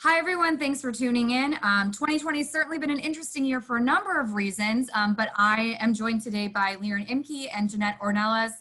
Hi, everyone. Thanks for tuning in. 2020 has certainly been an interesting year for a number of reasons, but I am joined today by Liren Imke and Jeanette Ornelas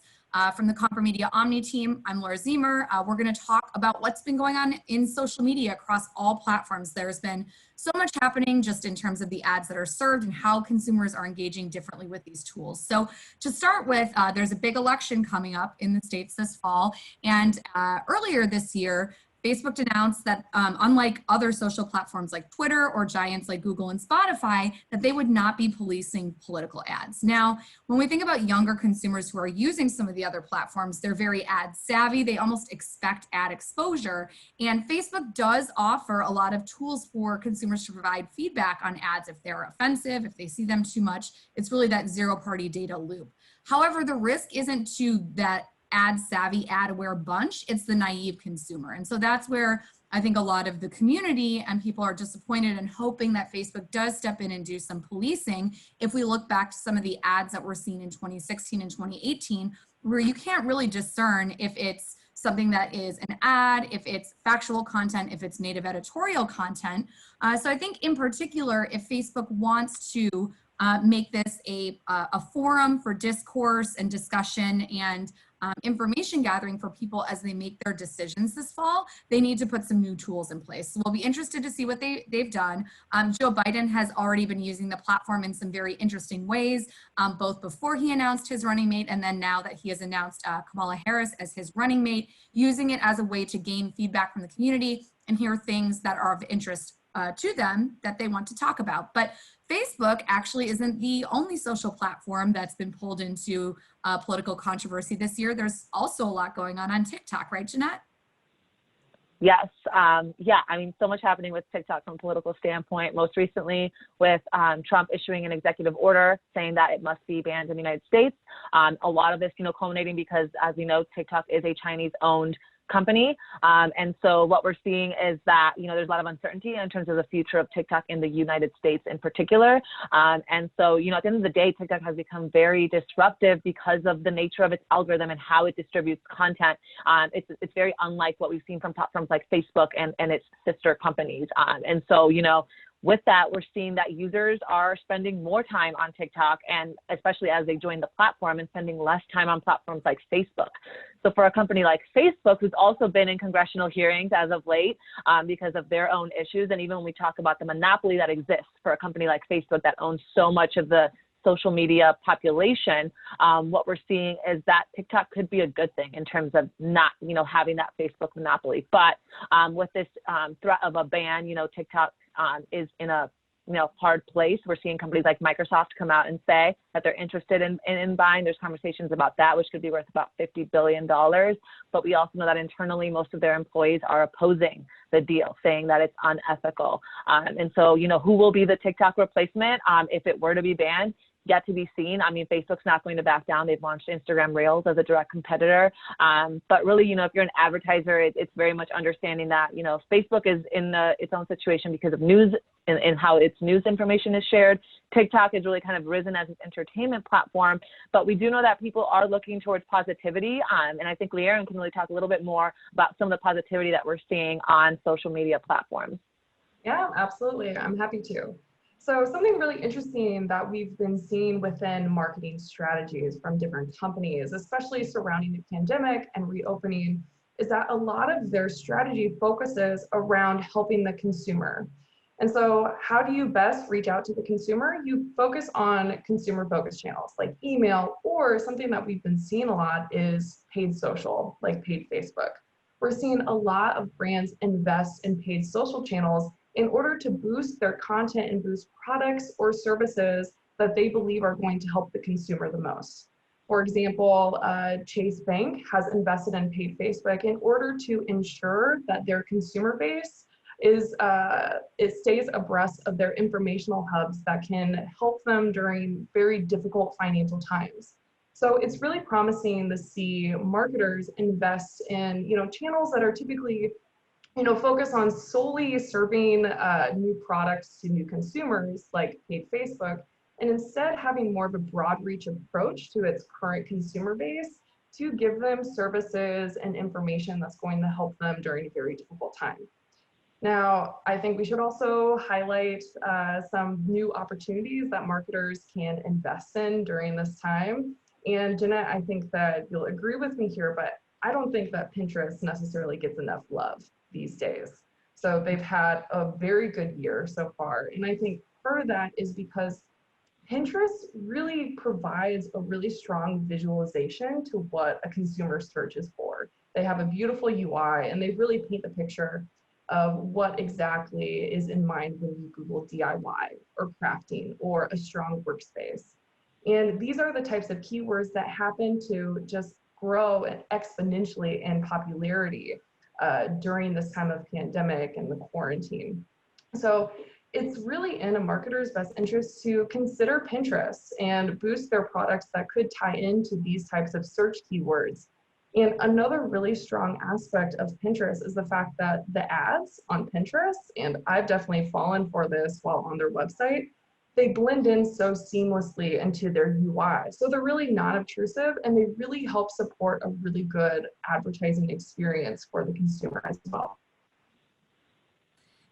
from the Comper Media Omni team. I'm Laura Ziemer. We're going to talk about what's been going on in social media across all platforms. There's been so much happening just in terms of the ads that are served and how consumers are engaging differently with these tools. So to start with, there's a big election coming up in the States this fall. And earlier this year, Facebook announced that unlike other social platforms like Twitter or giants like Google and Spotify, that they would not be policing political ads. Now, when we think about younger consumers who are using some of the other platforms, they're very ad savvy. They almost expect ad exposure. And Facebook does offer a lot of tools for consumers to provide feedback on ads if they're offensive, if they see them too much. It's really that zero-party data loop. However, the risk isn't to that ad savvy, ad aware bunch, it's the naive consumer. And so that's where I think a lot of the community and people are disappointed and hoping that Facebook does step in and do some policing. If we look back to some of the ads that were seen in 2016 and 2018, where you can't really discern if it's something that is an ad, if it's factual content, if it's native editorial content. So I think in particular, if Facebook wants to make this a forum for discourse and discussion and information gathering for people as they make their decisions this fall, they need to put some new tools in place. So we'll be interested to see what they've done. Joe Biden has already been using the platform in some very interesting ways, both before he announced his running mate and then now that he has announced Kamala Harris as his running mate, using it as a way to gain feedback from the community and hear things that are of interest to them that they want to talk about. But Facebook actually isn't the only social platform that's been pulled into political controversy this year. There's also a lot going on TikTok, right, Jeanette? Yes. Yeah, I mean, so much happening with TikTok from a political standpoint, most recently with Trump issuing an executive order saying that it must be banned in the United States. A lot of this, culminating because, as we know, TikTok is a Chinese-owned company. And so what we're seeing is that, there's a lot of uncertainty in terms of the future of TikTok in the United States in particular. And so, at the end of the day, TikTok has become very disruptive because of the nature of its algorithm and how it distributes content. It's very unlike what we've seen from platforms like Facebook and its sister companies. And so, with that, we're seeing that users are spending more time on TikTok, and especially as they join the platform, and spending less time on platforms like Facebook. So for a company like Facebook, who's also been in congressional hearings as of late because of their own issues, and even when we talk about the monopoly that exists for a company like Facebook that owns so much of the social media population, what we're seeing is that TikTok could be a good thing in terms of not, having that Facebook monopoly. But with this threat of a ban, TikTok is in a hard place. We're seeing companies like Microsoft come out and say that they're interested in buying. There's conversations about that, which could be worth about $50 billion. But we also know that internally, most of their employees are opposing the deal, saying that it's unethical. And so, who will be the TikTok replacement if it were to be banned? Yet to be seen. I mean, Facebook's not going to back down. They've launched Instagram Reels as a direct competitor. But really, if you're an advertiser, it's very much understanding that, Facebook is in its own situation because of news and how its news information is shared. TikTok has really kind of risen as an entertainment platform. But we do know that people are looking towards positivity. And I think Liren can really talk a little bit more about some of the positivity that we're seeing on social media platforms. Yeah, absolutely. I'm happy to. So something really interesting that we've been seeing within marketing strategies from different companies, especially surrounding the pandemic and reopening, is that a lot of their strategy focuses around helping the consumer. And so how do you best reach out to the consumer? You focus on consumer-focused channels like email, or something that we've been seeing a lot is paid social, like paid Facebook. We're seeing a lot of brands invest in paid social channels in order to boost their content and boost products or services that they believe are going to help the consumer the most. For example, Chase Bank has invested in paid Facebook in order to ensure that their consumer base it stays abreast of their informational hubs that can help them during very difficult financial times. So it's really promising to see marketers invest in channels that are typically focus on solely serving new products to new consumers like paid Facebook, and instead having more of a broad reach approach to its current consumer base to give them services and information that's going to help them during a very difficult time. Now, I think we should also highlight some new opportunities that marketers can invest in during this time. And Jeanette, I think that you'll agree with me here, but I don't think that Pinterest necessarily gets enough love these days. So they've had a very good year so far. And I think part of that is because Pinterest really provides a really strong visualization to what a consumer searches for. They have a beautiful UI and they really paint the picture of what exactly is in mind when you Google DIY or crafting or a strong workspace. And these are the types of keywords that happen to just grow exponentially in popularity during this time of pandemic and the quarantine. So it's really in a marketer's best interest to consider Pinterest and boost their products that could tie into these types of search keywords. And another really strong aspect of Pinterest is the fact that the ads on Pinterest, and I've definitely fallen for this while on their website, they blend in so seamlessly into their UI. So they're really not obtrusive and they really help support a really good advertising experience for the consumer as well.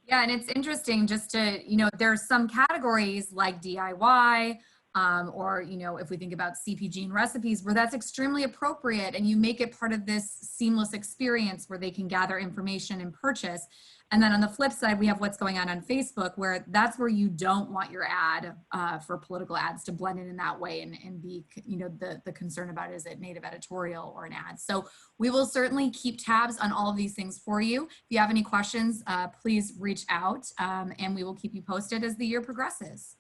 Yeah, and it's interesting just to, there's some categories like DIY, or, if we think about CPG and recipes where that's extremely appropriate and you make it part of this seamless experience where they can gather information and purchase. And then on the flip side, we have what's going on Facebook where that's where you don't want your ad for political ads to blend in that way and be, the concern about is it native editorial or an ad. So we will certainly keep tabs on all of these things for you. If you have any questions, please reach out and we will keep you posted as the year progresses.